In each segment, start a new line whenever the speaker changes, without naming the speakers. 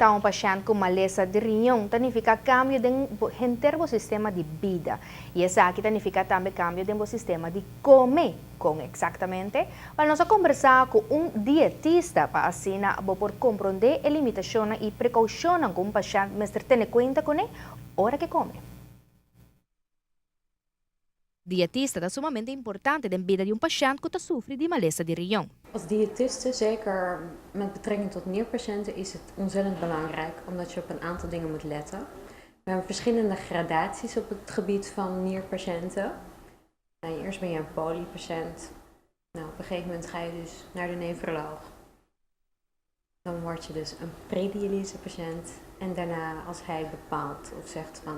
tratar um paciente com maleza de riñón, significa cambio do sistema de vida. E essa aqui significa também cambio do sistema de comer. Com exatamente, para nós conversar com dietista para assim por compreender a limitação e precaução com o paciente, mas ter em conta com a hora que come. Dietista é sumamente importante na vida de paciente que sofre de maleza de riñón.
Als diëtiste, zeker met betrekking tot nierpatiënten, is het ontzettend belangrijk, omdat je op een aantal dingen moet letten. We hebben verschillende gradaties op het gebied van nierpatiënten. Eerst ben je een polypatiënt. Nou, op een gegeven moment ga je dus naar de nefroloog. Dan word je dus een predialysepatiënt. En daarna, als hij bepaalt of zegt van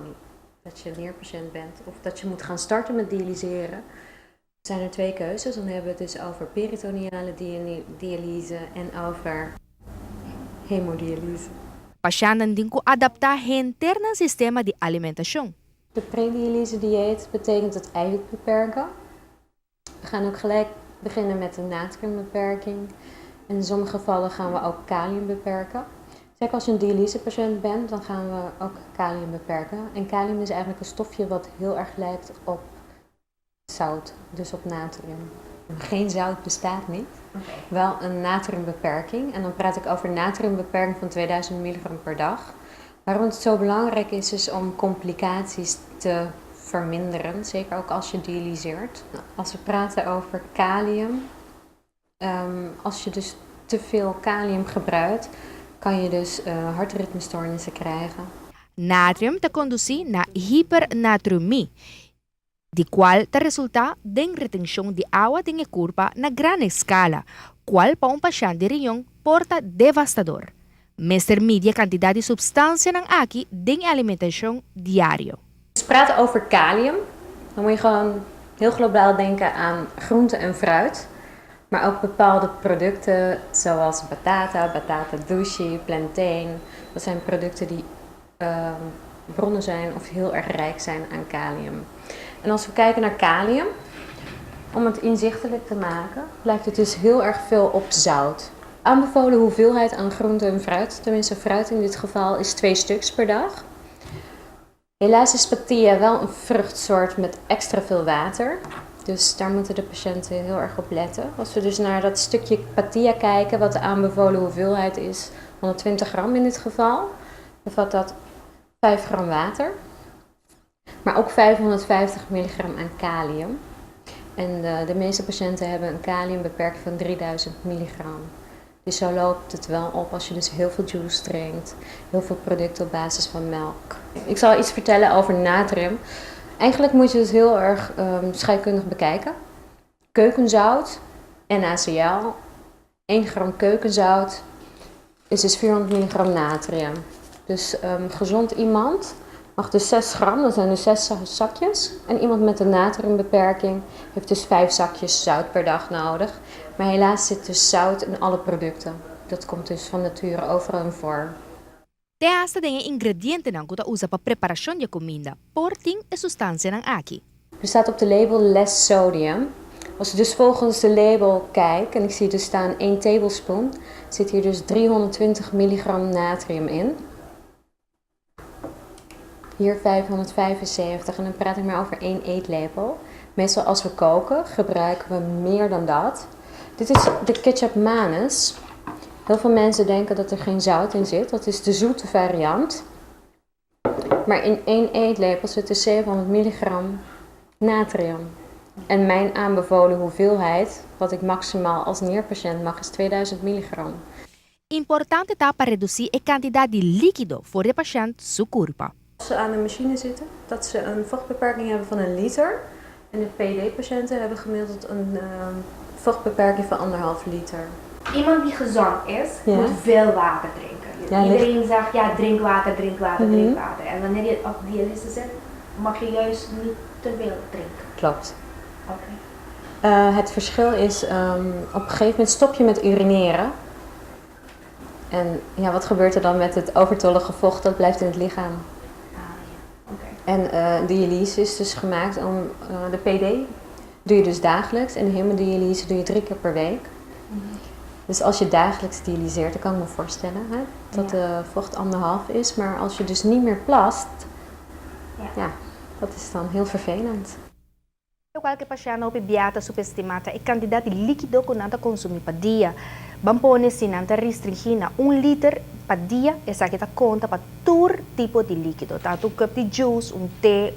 dat je nierpatiënt bent of dat je moet gaan starten met dialyseren, zijn er twee keuzes. Dan hebben we het dus over peritoneale dialyse en over hemodialyse.
Patiënten din ko adaptar interna sistema de alimentação.
De predialyse dieet betekent het eiwit beperken. We gaan ook gelijk beginnen met een natriumbeperking. En in sommige gevallen gaan we ook kalium beperken. Zeker als je een dialysepatiënt bent, dan gaan we ook kalium beperken. En kalium is eigenlijk een stofje wat heel erg lijkt op zout, dus op natrium. Geen zout bestaat niet. Okay. Wel een natriumbeperking. En dan praat ik over natriumbeperking van 2000 milligram per dag. Waarom het zo belangrijk is om complicaties te verminderen, zeker ook als je dialyseert. Als we praten over kalium, als je dus te veel kalium gebruikt, kan je dus hartritmestoornissen krijgen.
Natrium te conduzir na hipernatremie, de qual te resulta de retenção de água de corpo na grande escala, qual para paciente de riñón porta devastador. Meester media quantidade de substância ng aki ding alimentação diario.
Als we praten over kalium, dan moet je gewoon heel globaal denken aan groente en fruit. Maar ook bepaalde producten zoals batata douche, plantain. Dat zijn producten die bronnen zijn of heel erg rijk zijn aan kalium. En als we kijken naar kalium, om het inzichtelijk te maken, lijkt het dus heel erg veel op zout. Aanbevolen hoeveelheid aan groente en fruit, tenminste fruit in dit geval, is 2 stuks per dag. Helaas is patilla wel een vruchtsoort met extra veel water. Dus daar moeten de patiënten heel erg op letten. Als we dus naar dat stukje patilla kijken, wat de aanbevolen hoeveelheid is, 120 gram in dit geval, bevat dat 5 gram water. Maar ook 550 milligram aan kalium. En de meeste patiënten hebben een kaliumbeperking van 3000 milligram. Dus zo loopt het wel op als je dus heel veel juice drinkt, heel veel producten op basis van melk. Ik zal iets vertellen over natrium. Eigenlijk moet je het heel erg scheikundig bekijken. Keukenzout, NaCl, 1 gram keukenzout is dus 400 milligram natrium. Dus gezond iemand mag dus 6 gram, dat zijn dus 6 zakjes. En iemand met een natriumbeperking heeft dus 5 zakjes zout per dag nodig. Maar helaas zit dus zout in alle producten. Dat komt dus van nature overal voor.
Hasta de ingrediënten ang kuta usa para preparação de comida, porting e substância ng aki.
Er staat op de label less sodium. Als je dus volgens de label kijkt, en ik zie dus staan 1 tablespoon, zit hier dus 320 milligram natrium in. Hier 575 en dan praat ik maar over 1 eetlepel. Meestal als we koken gebruiken we meer dan dat. Dit is de ketchup Manus. Heel veel mensen denken dat er geen zout in zit. Dat is de zoete variant. Maar in 1 eetlepel zit er 700 milligram natrium. En mijn aanbevolen hoeveelheid, wat ik maximaal als nierpatiënt mag, is 2000 milligram.
Importante tá para reduzir a quantidade de líquido voor de patiënt su corpo.
Als ze aan de machine zitten, dat ze een vochtbeperking hebben van 1 liter. En de PD-patiënten hebben gemiddeld een vochtbeperking van 1,5 liter.
Iemand die gezond is, moet veel water drinken. Iedereen zegt, ja, drink water, drink water, drink water. En wanneer je op dialyse zit, mag je juist niet te veel drinken.
Klopt.
Okay.
Het verschil is, op een gegeven moment stop je met urineren. En ja, wat gebeurt er dan met het overtollige vocht? Dat blijft in het lichaam. En dialyse is dus gemaakt om de PD doe je dus dagelijks en de hemodialyse doe je 3 keer per week. Dus als je dagelijks dialyseert, dan kan ik me voorstellen hè, dat
Ja.
de vocht 1,5 is. Maar als je dus niet meer plast, ja, dat is dan heel vervelend.
Qualche paciente opibiata subestimata e candidati líquido con nata consumi per dia. Bampone si nanta restringir na 1 liter per dia e sa che ta conta per tur tipo di liquido. Tanto un cup di juice, un tè,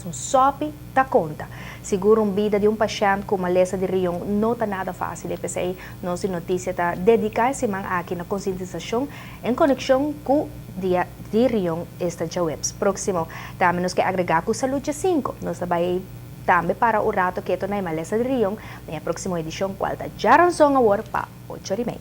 un sopi, ta conta. Siguro un vida di un paciente con malesa di rion non ta nada facile, perché non si notizia ta dedicarsi man aqui na conscientização em conexão com di rion esta já webs. Próximo, também nos que agregar com saúde 5. Nós também também para o rato que ito na malesa de rion, na próxima edição, qual da Jaranzong Award pa 8 rimay.